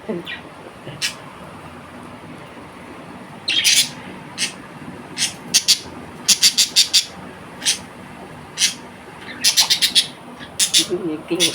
இது மேக்கிங்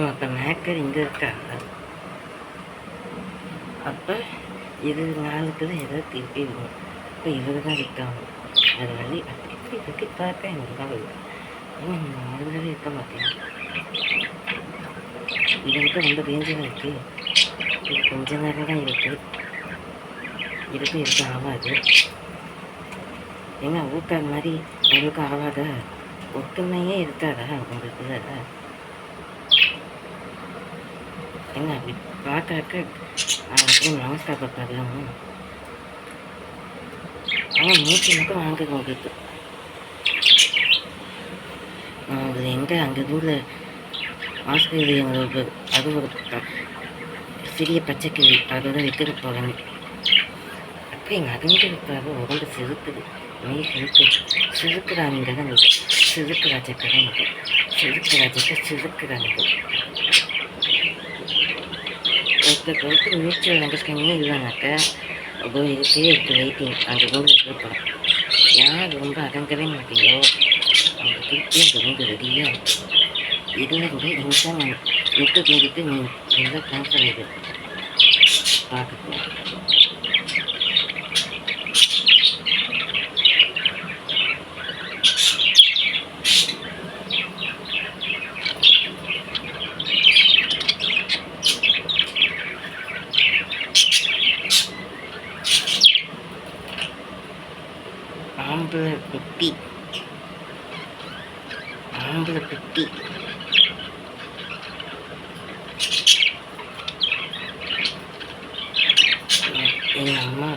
அப்போ மேக்கர் இங்கே இருக்காங்க. அப்போ இது நாளுக்கு தான் ஏதோ திருப்பி விடும். இப்போ இவர் தான் விற்காம அது வழி அப்படி இருக்கு. பார்க்க எனக்கு தான் விடும். ஏன்னா ஆல்ரெடி இருக்க மாட்டேன். இதுக்கு ரொம்ப ரேஞ்சில் இருக்குது. இது கொஞ்ச நேரம் தான் இருக்குது. இதுக்கு ஆகாது. ஏன்னா ஊக்கார் மாதிரி உங்களுக்கு ஆகாத ஒத்துமையே இருக்காதா உங்களுக்கு? ஏங்க அப்படி பார்க்க அப்படியே நமஸ்கார் பார்க்கலாமா? ஆனால் மூச்சு மட்டும் வாங்க உங்களுக்கு. அது எங்கே அங்கே ஊரில் ஆஸ்திரேலியா அது ஒரு சிறிய பச்சைக்கிளி அதோட விற்கிற போகிறாங்க. அப்போ எங்கள் அதுங்க விற்காது உடம்பு செதுக்குது. மெய் சிறுக்குறாங்க தான் சிறுக்குறாஜக்கதான் சிறுக்குறாஜக்க ஒருத்தருக்கு மியூச்சுவல் அண்டர்ஸ்டாண்டிங்கே இல்லைனாக்கா அப்போ இருக்கே இருக்குது வெயிட்டிங். அந்த ரூமில் இருக்கலாம். யார் ரொம்ப அடங்கவே மாட்டீங்களோ அவங்க திருப்பி அந்த ரூம் ரெடியாக இதுலேருந்து இன்சான் விட்டு கேட்டு நீ எல்லாம் ட்ரான்ஸ்ஃபர் ஆகிடு பார்க்கணும். ஆம்பளை குட்டி எங்கள் அம்மா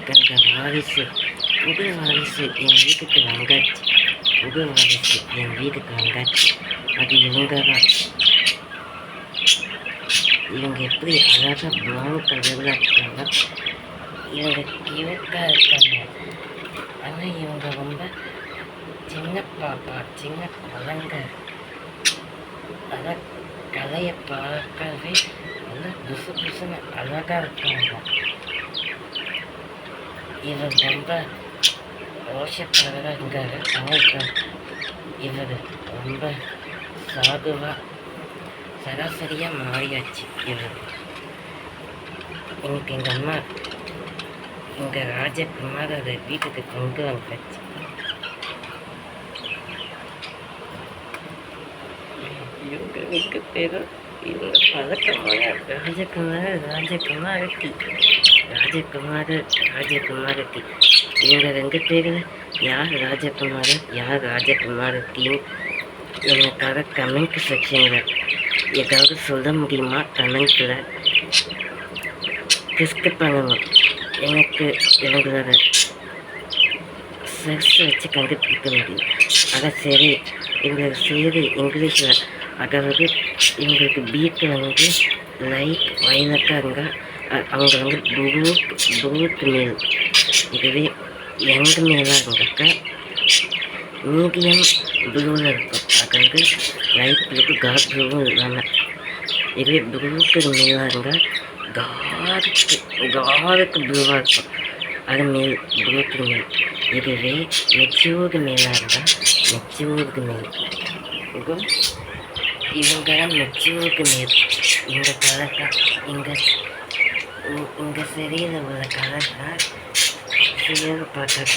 கண்ட வாரிசு புது வாரிசு என் வீட்டுக்கு வந்தாச்சு. அது இவங்க தான். இவங்க எப்படி அழகாக ப்ரௌன் கலரில் இருக்காங்க. இவங்க கிழக்காக இருக்காங்க. ஆனால் இவங்க ரொம்ப சின்ன பாப்பா, சின்ன குழந்தை. அதான் கலையை பார்க்கவே நல்லா புதுசுன்னு அழகாக இருக்காங்க. இவர் ரொம்ப ரோஷக்காரராக இருந்தார். ஆனால் இவர் ரொம்ப சாதுவாக சராசரியாக மாறியாச்சு. இவர் இன்னைக்கு எங்கள் அம்மா எங்கள் ராஜகுமார் அதை வீட்டுக்கு கொண்டு வந்தாச்சு. இவங்க பேர் இவங்க பழக்கமான ராஜகுமாரத்தி. இவங்க 2 பேரில் யார் ராஜகுமாரத்தின்னு எனக்காக கமெண்ட் செக்ஷனில் ஏதாவது சொல்ல முடியுமா? கமெண்ட்டில் டிஸ்கஸ் பண்ணணும். எனக்கு இவங்களோட செக்ஸ் வச்சு கண்டுபிடிக்க முடியும். அதான் சரி எங்களுக்கு சரி இங்கிலீஷில், அதாவது எங்களுக்கு பீட்டில் லைட் வயலட்டாக இருந்தால் அவங்க ப்ளூத் மேல். இதுவே யங் மேலாக இருந்தாக்கா மீடியம் ப்ளூவில் இருக்கும். அதாவது லைட் ப்ளூக்கு டார்க் ப்ளூவும் இல்லாமல். இதுவே ப்ளூக்கு மேலாக இருந்தால் டார்க்கு ப்ளூவாக இருக்கும். அது மேல் ப்ளூக்கு மேல். இதுவே மெச்சூர்டு மேலாக இருந்தால் மெச்சூர்டு மேல். இவங்க மெச்சூர்டு மேல். இந்த கலர் தான் இங்கே சரியில் உள்ள கலர் தான் பார்த்தாக்க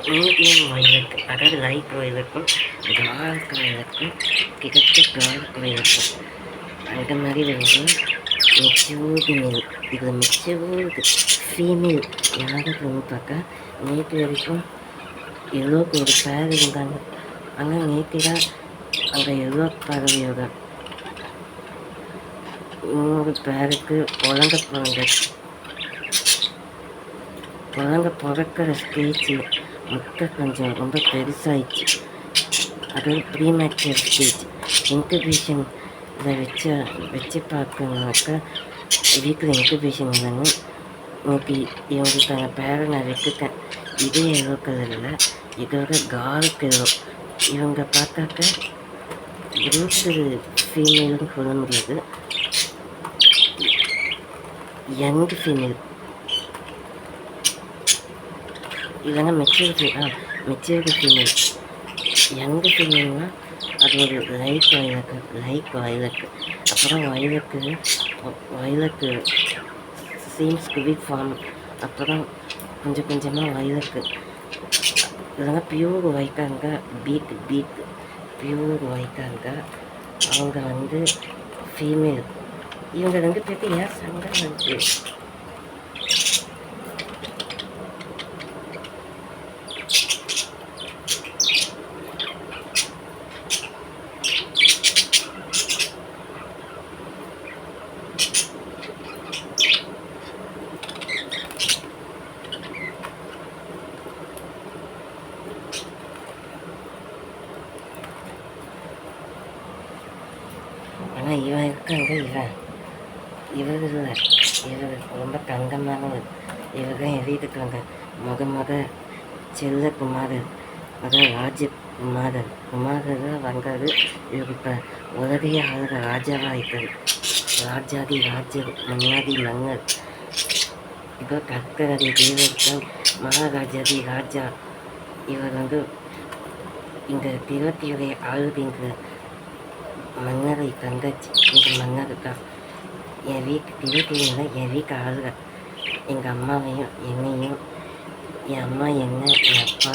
மீடியம் வயலுக்கு, அதாவது லைட் வயலுக்கும் டார்க் வயலுக்கும் கிட்டத்தட்ட டார்க் வயலுக்கும் அந்த மாதிரி வந்து மெச்சூர்டு மேல். இது மெச்சூர்டு ஃபீமேல் யாருக்குன்னு பார்க்க நேற்று வரைக்கும் எல்லோக்கு ஒரு பேர் இருந்தாங்க. ஆனால் நேற்று தான் அந்த எல்லோ பறவையோட இன்னொரு பேருக்கு குழந்தை பிறக்கிற ஸ்டேஜ் முட்டை கொஞ்சம் ரொம்ப பெருசாகிடுச்சு. அது ப்ரீமேச்சர் ஸ்டேஜ். இன்குபேஷனில் வச்சு பார்க்கணுனாக்கா வீட்டில் இன்குபேஷன் இல்லைன்னு இன்னைக்கு இவங்களுக்கான பேரை நான் விட்டுட்டேன். இதே எல்லோ கலரில் இதோட டார்க் எல்லோ. இவங்க பார்த்தாக்க க்ரூத்து ஃபீமேல்னு சொல்ல முடியாது, யங் ஃபீமேல். இல்லைன்னா மெச்சூர்டு ஃபீமேல். யங் ஃபீமேல்னால் அது ஒரு லைட் வயலக்கு. அப்புறம் வயலக்கு சீம்ஸ் டு பி ஃபார்ம். அப்புறம் கொஞ்சம் கொஞ்சமாக வயலக்கு. இல்லைன்னா பியூர் ஒயிட்டாங்க பீக் பியூர் ஒயிட்டாங்க. அவங்க வந்து ஃபீமேல். இவங்க 2 பேருக்கு ஏன் சண்டை வந்து ஆனால் இவன் இருக்காங்க. இவர் இல்லை, இவர் ரொம்ப தங்கமானவர். இவர் தான் என் வீட்டுக்கு வந்த முத செல்லகுமாரர், அதான் ராஜகுமாரர். குமாரர் வந்தார். இவர் இப்போ உலகையே ஆளுற ராஜாவாக இருக்கார். ராஜாதி ராஜர், மன்னாதி மன்னர். இப்போ கற்கரடி தேவர்கள் மகாராஜாதி ராஜா. இவர் வந்து இந்த திருவத்தியுடைய ஆளுகின்ற மன்னரை தங்கச்சி. இந்த மன்னர் தான் என் திருவத்தியில் என் வீட்டு ஆளுக. எங்கள் அம்மாவையும் என்னையும், என் அம்மா என்ன, என் அப்பா,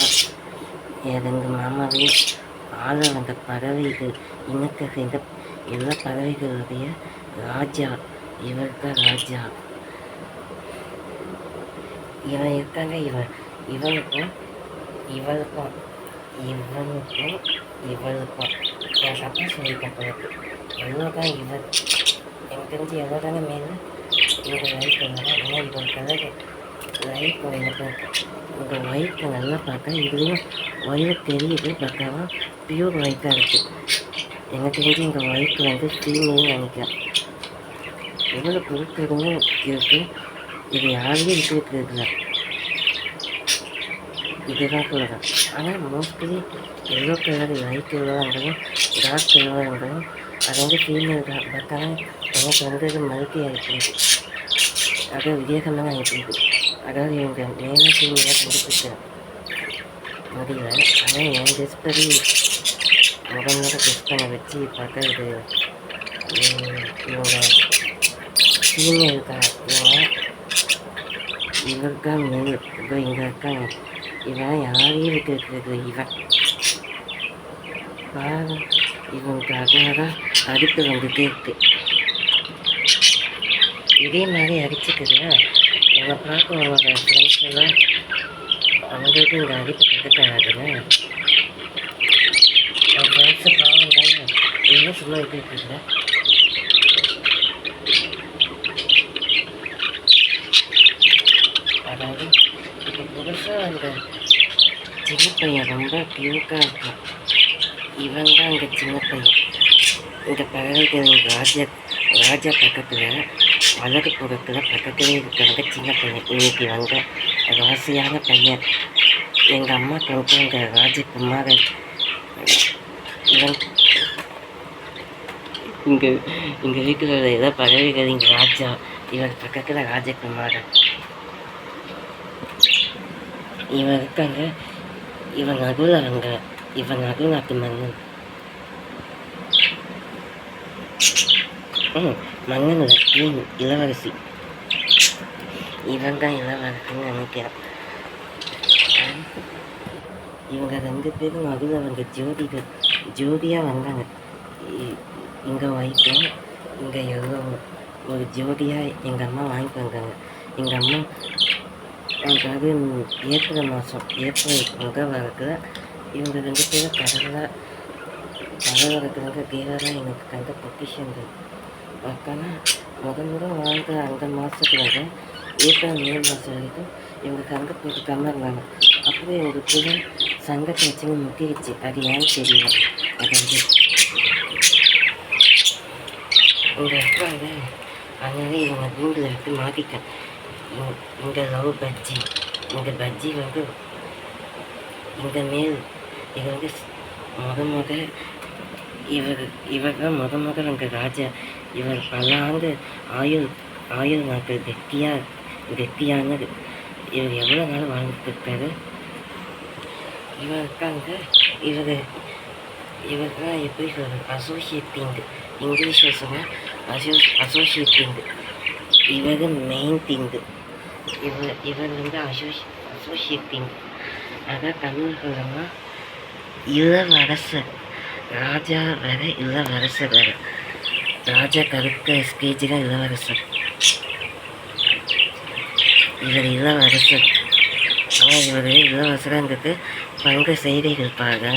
என் 2 மாமாவையும் ஆள வந்த பறவைகள், இனத்தை சேர்ந்த எல்லா பறவைகளுடைய ராஜா. இவர் தான் ராஜா. இவன் இருக்காங்க. இவளுக்கும் என் அப்பா சொல்லியிருக்கேன் பிறகு எவ்வளோ தான் இவர். எனக்கு தெரிஞ்சு எவ்வளோ தானே மேலே இவங்க லைட் வந்தாலும். ஆனால் இவங்க கலர் லைட் வயலுக்கு இந்த ஒயிட்டை நல்லா பார்த்தா இதுலேயும் ஒயிட் தெரியுது. பார்த்தாவா பியூர் ஒயிட்டாக இருக்குது. எனக்கு தெரிஞ்சு இந்த ஒயிட் வந்து ஃபீமேல்னு நினைக்கிறேன். எவ்வளோ பொருட்களுமே இருக்குது. இது யாரையும் இருக்குதுல இதுதான் சொல்கிறேன். ஆனால் மோஸ்ட்லி எல்லோ கலர் லைட் எல்லோவாக இருந்தாலும் டார்க் எல்லோவாக இருந்தாலும் அது வந்து ஃபீமேல் தான். பட் ஆனால் எனக்கு வந்து அது மல்டி ஆகிடுது, அது வித்தியாசமாக ஆகிடுது. அதாவது இவங்க மேலே ஃபீமேலாக கண்டுபிடிச்ச முடியல. ஆனால் என் டெஸ்ட் படி முதல்ல டெஸ்ட் பண்ண வச்சு பார்த்தா இது இவங்க ஃபீமேல் தான். இவருக்கு தான் மேல். இதோ இங்கே இருக்காங்க. இவன் யாரையும் இருக்கிறது. இவன் பாரு, இவனுக்காக தான் அடுப்பு வந்துட்டே இருக்கு. இதே மாதிரி அடிச்சுக்குது. இவனை பார்க்க அவனோட ஃப்ரெண்ட்ஸ் எல்லாம் அவங்களுக்கு இந்த அடிப்பு கற்றுக்காதுன்னு அவன் ஃப்ரெண்ட்ஸை பாவம் தானே. இன்னும் சும்மா இருக்குல்ல. அதாவது இப்போ புதுசாக அந்த சின்ன பையன் ரொம்ப க்யூட்டாக இருக்கான். இவன் தான் அங்கே சின்ன பையன். இந்த பறவைகள் ராஜா பக்கத்தில் அழகுபுரத்தில் பக்கத்துலேயே இருக்கிறவங்க சின்ன பையன். இன்னைக்கு வந்த ராசியான பையன். எங்கள் அம்மா கொண்டு இந்த ராஜகுமாரன். இவன் இங்கே வீட்டில் ஏதோ பறவைகள் இங்கே ராஜா. இவன் பக்கத்தில் ராஜகுமாரன். இவன் இருக்காங்க. இவன் நடுநாட்டு மன்னன். மன்னன் குவீன், இளவரசி. இவன் தான் இளவரசின்னு நினைக்கிறேன். இவங்க 2 பேரும் நடுவில் அவங்க ஜோடியாக வந்தாங்க. இங்கே ஒயிட்டும் இங்கே எல்லோவும் ஒரு ஜோடியாக எங்கள் அம்மா வாங்கிட்டு வந்தாங்க. எங்கள் அம்மா அதாவது ஏப்ரல் மாதம் முதல் வாரத்தில் இவங்க 2 பேரும் கடவுள் இருக்கிறவங்க தேவராக எனக்கு கண்ட பொக்கிஷங்கள் பார்க்கனா முதல் வாழ்ந்த அந்த மாதத்துல ஏப்ரல் மே மாதம் வரைக்கும் இவங்க கங்க போட்டுக்காமல் இருந்தாங்க. அப்புறம் இவங்க கூட சங்கத்தை வச்சுன்னு முட்டிடுச்சு. அது ஏன்னு தெரியல. அதாவது இங்கே இருப்பாங்க. அதனால இவங்க கூண்டில் எடுத்து மாட்டிட்டேன். இங்கே லவ் பஜ்ஜி, இந்த பஜ்ஜி வந்து இந்த மேல் இது வந்து இவர் தான் முதல் அங்கே ராஜா. இவர் பல ஆண்டு ஆயுள் நாட்கள் கெட்டியானது. இவர் எவ்வளோ நாள் வாழ்ந்துட்டு இருக்காரு. இவர் இருக்காங்க. இவர் தான் எப்படி சொல்கிறது, அசோசியேட்டிங், இங்கிலீஷில் சொன்னால் அசோசியேட்டிங். இவர் மெயின் திங்கு. இவர் வந்து அசோசியேட்டிங். அதான் தமிழ் சொல்லணும்னா இளவரசர். ராஜா வேற, இளவரசர் வேற. ராஜா கருக்க ஸ்டேஜில் இளவரசர். இவர் இளவரசர். ஆனால் இவர் இளவரசராங்கிறது பங்கு செய்திகள் பாருங்க.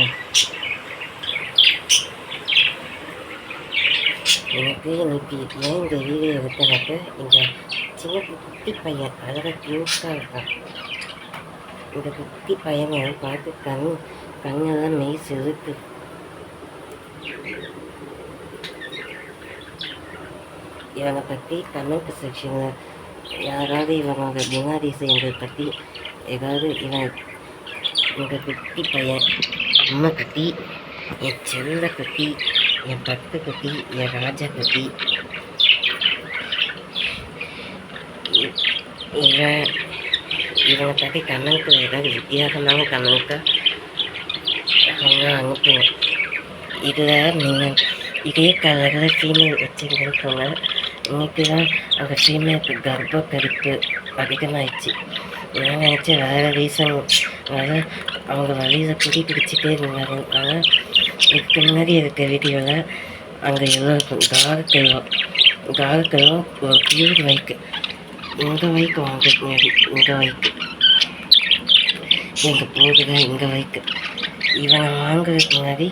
எனக்கு இன்னைக்கு ஏன் இந்த வீடியோ எடுத்தனாக்க, இந்த சின்ன குட்டி பையன் அழகாக க்யூட்டாக இருக்கான். இந்த குட்டி பையனை பார்த்து கண்ணெல்லாம் மெய் செலுத்து. இவனை பற்றி கமெண்ட் செக்ஷனில் யாராவது இவனோட குணாதிசயங்கள் பற்றி ஏதாவது இந்த குட்டி பையன், அம்மா குட்டி, என் செல்ல குட்டி, என் பட்டு குட்டி, என் ராஜா குட்டி, இவனை பற்றி கமெண்ட்டு ஏதாவது வித்தியாசமான கமெண்ட்டை அவங்க அனுப்புங்க. இதில் நீங்கள் இதே கலரில் ஃபீமேல் வச்சுருக்கவங்க இன்னைக்கு தான் அந்த ஃபீமேலுக்கு கர்ப்ப கருப்பு அதிகமாகிடுச்சு. நான் நினச்சேன் வேறு ரீசன் அவங்க வழியில் குடி பிடிச்சிட்டே இருந்தாங்க. ஆனால் இதுக்கு முன்னாடி இருக்க வீடியோவில் அங்கே எல்லோருக்கும் காரக்கெல்லாம் ஒரு பியூர் வைக்கு, இந்த வைக்கு வாங்கிறதுக்கு முன்னாடி இந்த வைக்கு எங்கள் போகுதா இந்த வைக்கு இவனை வாங்குறதுக்கு முன்னாடி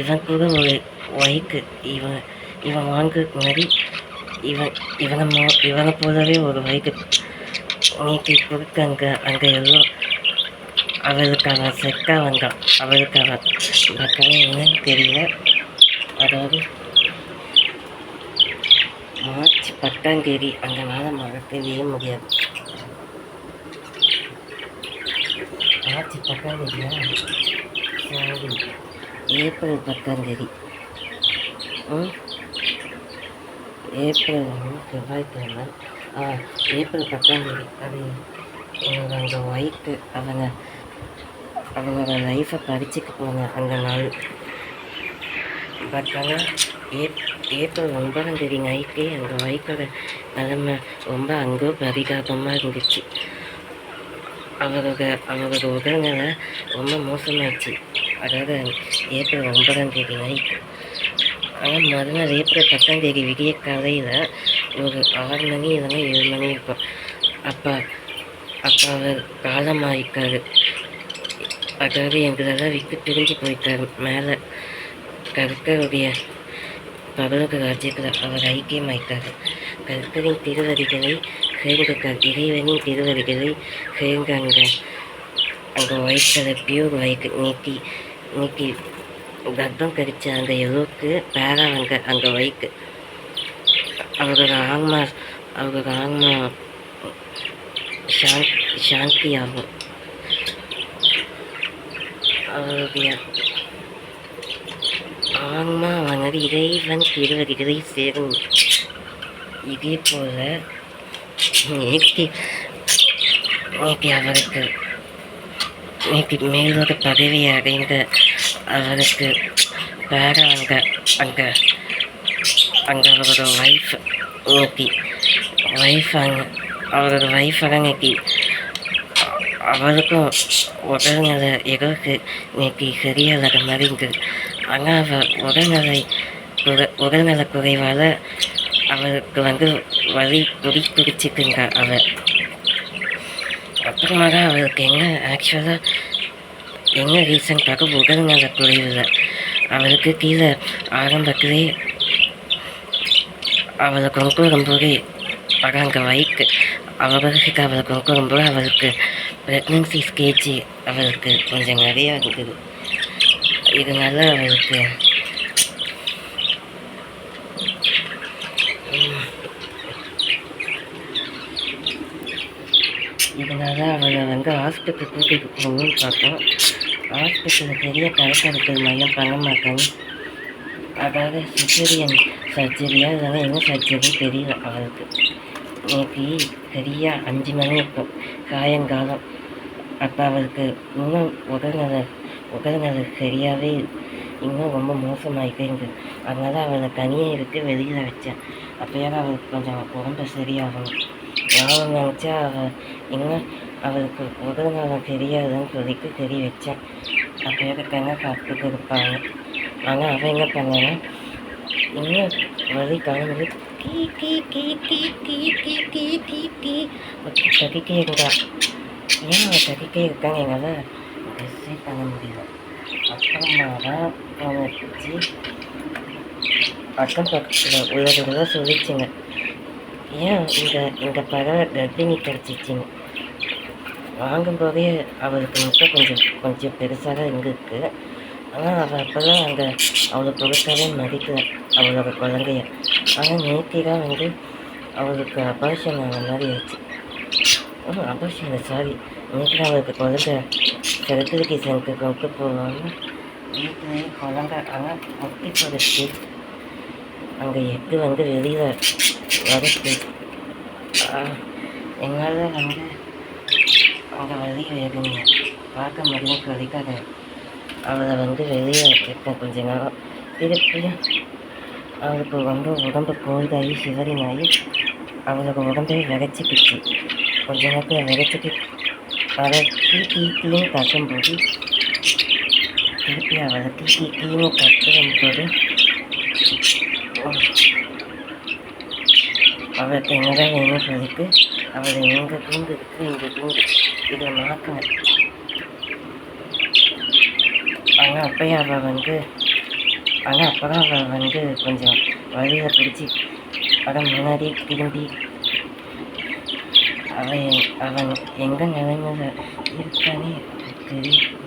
இவன் கூட ஒரு வைக்கு இவன் வாங்குறதுக்கு முன்னாடி இவனை போலவே ஒரு வைக்கு நீக்கி கொடுக்க அங்கே எல்லாம் அவளுக்காக செட்டாக வந்தான். அவளுக்காக பக்கம் என்னன்னு தெரியல. அதாவது மார்ச் 10ஆம் தேதி அந்த நாளை மறக்கவே முடியாது. மார்ச் 10ஆம் தேதியா, சாரி, ஏப்ரல் 10ஆம் தேதி. ஏப்ரல் செவ்வாய்க்கிழமை. ஏப்ரல் 10ஆம் தேதி. அது எனக்கு அந்த ஒய்ஃபு அவங்களோட லைஃப்பை பறிச்சுக்க போனேன் அந்த நாள். பட் ஆனால் ஏப்ரல் 9ஆம் தேதி நைட்டே அந்த ஒய்ஃபோட நிலைமை ரொம்ப அங்கோ பரிதாபமாக இருந்துச்சு. அவரோட உடல்நிலை ரொம்ப மோசமாயிடுச்சு. அதாவது ஏப்ரல் 9ஆம் தேதி நைட்டு. ஆனால் மறுநாள் ஏப்ரல் 10ஆம் தேதி விடிய காலையில் ஒரு 6 மணி இல்லைன்னா 7 மணி இருக்கும். அப்போ அவர் காலமாயிருக்காரு. அதாவது எங்களெல்லாம் விட்டு பிரிஞ்சு போயிட்டார். மேலே கர்த்தருடைய பரலோக ராஜ்யத்தில் அவர் ஐக்கியமாயிட்டார். கர்த்தரின் திருவடிகளை சேர்ந்துக்கார். இறைவனின் திருவடிகளை சேர்ந்து அங்கே ஒயிட் பியூர் ஒயிட் நீட்டி கர்ப்பம் கடிச்ச அந்த எவ்வளோக்கு பேராங்க அங்கே ஒயிட். அவரோட ஆன்மா சாந்தி ஆகும். அவருடைய ஆன்மா வந்து இறைவன் திருவடிகளை சேரும். இதே போல நேற்று அவருக்கு மேலோட பதவியை அடைந்த அவருக்கு வேற அங்கே அவரோட ஒய்ஃப் அவரோட ஒய்ஃபாக இன்னைக்கு அவளுக்கும் உடல்நல ஏதோ நேற்று சரியாகாத மாதிரி இருந்தது. ஆனால் அவள் உடல்நல குறைவால் அவளுக்கு வலி துடிச்சிட்டு இருந்தா அவள். அப்புறமா தான் அவளுக்கு ஆக்சுவலாக என்ன ரீசன் பார்க்க உடல்நல குறைவில் அவளுக்கு கீழே ஆரம்பத்திலே அவளை கொண்டு வரும்போது அங்கே வயிற்று அவர்களுக்கு அவளை கொண்டு வரும்போது அவளுக்கு ப்ரெக்னன்சி ஸ்டேஜ் அவளுக்கு கொஞ்சம் நிறையா இருக்குது. இதனால அவளுக்கு அவளை ஹாஸ்பிட்டல் கூட்டிகிட்டு போகணும்னு பார்த்தோம். ஹாஸ்பிட்டலில் பெரிய கணக்கெடுப்பு மையம் பண்ண மாட்டாங்க. அதாவது சிசேரியன் சர்ஜரியா இதெல்லாம் என்ன சர்ஜரி தெரியல அவளுக்கு. நேற்று சரியாக 5 மணி இருக்கும் சாயங்காலம். அப்போ அவளுக்கு இன்னும் உடல்நல சரியாகவே இன்னும் ரொம்ப மோசமாகிட்டே இருந்தது. அதனால் அவளை தனியாக எடுத்து வெளியில் வச்சேன். அப்போயாவது அவளுக்கு கொஞ்சம் உடம்பு சரியாகணும். நான் நினச்சா இன்னும் அவளுக்கு உடல்நலம் தெரியாதுன்னு சொல்லிட்டு தெரிய வச்சேன். அப்போயாவது சாப்பிட்டுட்டு இருப்பாங்க. ஆனால் அவன் என்ன பண்ணான்னா இன்னும் வலி கலந்து கீ கீ கீ கீ கீ கீ கீ கீ கீ தட்டிகிட்டே இருந்தா. ஏன் அவள் தட்டிகிட்டே இருக்காங்க என்னால் ட்ரெஸ்ஸே பண்ண முடியல. அப்புறமா தான் வச்சு அக்கம் பக்கத்தில் உள்ளவங்களாம் சொல்லிச்சுங்க, ஏன் இந்த பறவை கர்ப்பிணி கிடச்சிச்சிங்க. வாங்கும்போதே அவளுக்கு மட்டும் கொஞ்சம் பெருசாக தான் இருந்திருக்கு. ஆனால் அவள் அப்போல்லாம் அவளை பொறுத்தாவே மதிக்கலை அவளோட குழந்தைய. ஆனால் நேற்று தான் அவளுக்கு அபார்ஷன் ஆன மாதிரி ஆயிடுச்சு. அபார்ஷன் சாரி, நேற்று தான் அவளுக்கு குழந்தை ஃபெர்டிலிகேஷனுக்கு கொண்டு போவாங்க. வீட்டிலேயே குழந்தை ஆனால் முட்டி போடுச்சு. அங்கே எக்கு வெளியில் வருது. என்னால் அங்கே வலி வேதனையை பார்க்க முடியும் சொல்லிட்டு அவளை வெளியே வச்சுருக்கேன் கொஞ்ச நேரம். திருப்பியும் அவளுக்கு உடம்பு கோல்டாகி சிவரினாகி அவளுக்கு உடம்பே விரைச்சிக்கிச்சு. கொஞ்ச நேரத்தில் விரைச்சிட்டு அதை டீன்னு கட்டும்போது திருப்பி அவளை டீன்னு கட்டும்போது அவளுக்கு என்னதான் வேணும்னு சொல்லிட்டு அவளை எங்கே தூண்டு இதை மாற்றினேன். ஆனால் அப்போயும் அப்போ தான் அவள் கொஞ்சம் வழியில் பிடிச்சி முன்னாடி திரும்பி அவன் எங்கே நிலைமையில் இருக்கானே தெரியும்.